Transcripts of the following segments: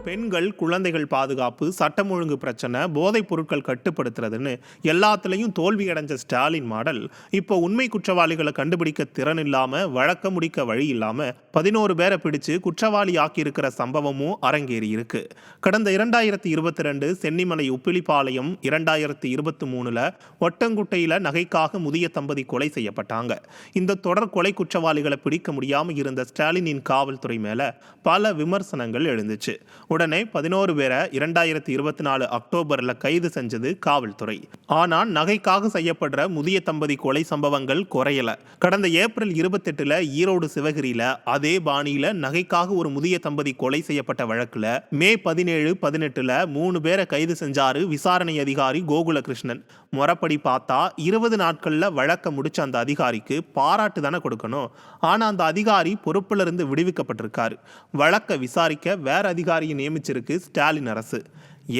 பெண்கள், குழந்தைகள் பாதுகாப்பு, சட்டம் ஒழுங்கு பிரச்சனை, போதைப் பொருட்கள் கட்டுப்படுத்துறதுன்னு எல்லாத்துலேயும் தோல்வி அடைஞ்ச ஸ்டாலின் மாடல் இப்போ உண்மை குற்றவாளிகளை கண்டுபிடிக்க திறன் இல்லாம, வழக்க முடிக்க வழி இல்லாம 11 பேரை பிடிச்சு குற்றவாளி ஆக்கியிருக்கிற சம்பவமும் அரங்கேறி இருக்கு. கடந்த 2022 சென்னிமலை உப்பிலிப்பாளையம், 2023 ஒட்டங்குட்டையில நகைக்காக முதிய தம்பதி கொலை செய்யப்பட்டாங்க. இந்த தொடர் கொலை குற்றவாளிகளை பிடிக்க முடியாம இருந்த ஸ்டாலினின் காவல்துறை மேல பல விமர்சனங்கள் எழுந்துச்சு. உடனே 11 பேரை 2024 அக்டோபர்ல கைது செஞ்சது காவல்துறை. ஆனால் நகைக்காக செய்யப்படுற முதிய தம்பதி கொலை சம்பவங்கள் குறையல. கடந்த ஏப்ரல் 28 ஈரோடு சிவகிரியில அதே பாணியில நகைக்காக ஒரு முதிய தம்பதி கொலை செய்யப்பட்ட வழக்குல மே 17, 18 3 பேரை கைது செஞ்சாரு விசாரணை அதிகாரி கோகுலகிருஷ்ணன். முறைப்படி பார்த்தா 20 நாட்கள்ல வழக்க முடிச்ச அந்த அதிகாரிக்கு பாராட்டு தானே கொடுக்கணும். ஆனா அந்த அதிகாரி பொறுப்புல இருந்து விடுவிக்கப்பட்டிருக்காரு. வழக்க விசாரிக்க வேற அதிகாரியை நியமிச்சிருக்கு ஸ்டாலின் அரசு.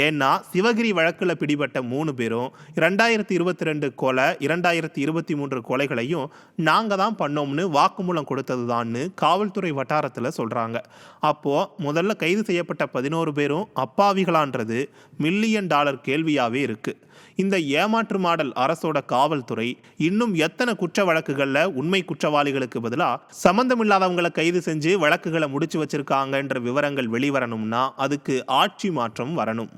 ஏன்னா சிவகிரி வழக்கில் பிடிபட்ட 3 பேரும் 2022 கொலை, 2023 கொலைகளையும் நாங்கள் தான் பண்ணோம்னு வாக்குமூலம் கொடுத்ததுதான்னு காவல்துறை வட்டாரத்தில் சொல்கிறாங்க. அப்போது முதல்ல கைது செய்யப்பட்ட 11 பேரும் அப்பாவிகளான்றது $1 மில்லியன் கேள்வியாகவே இருக்குது. இந்த ஏமாற்று மாடல் அரசோட காவல்துறை இன்னும் எத்தனை குற்ற வழக்குகளில் உண்மை குற்றவாளிகளுக்கு பதிலாக சம்பந்தமில்லாதவங்களை கைது செஞ்சு வழக்குகளை முடிச்சு வச்சிருக்காங்கன்ற விவரங்கள் வெளிவரணும்னா அதுக்கு ஆட்சி மாற்றம் வரணும்.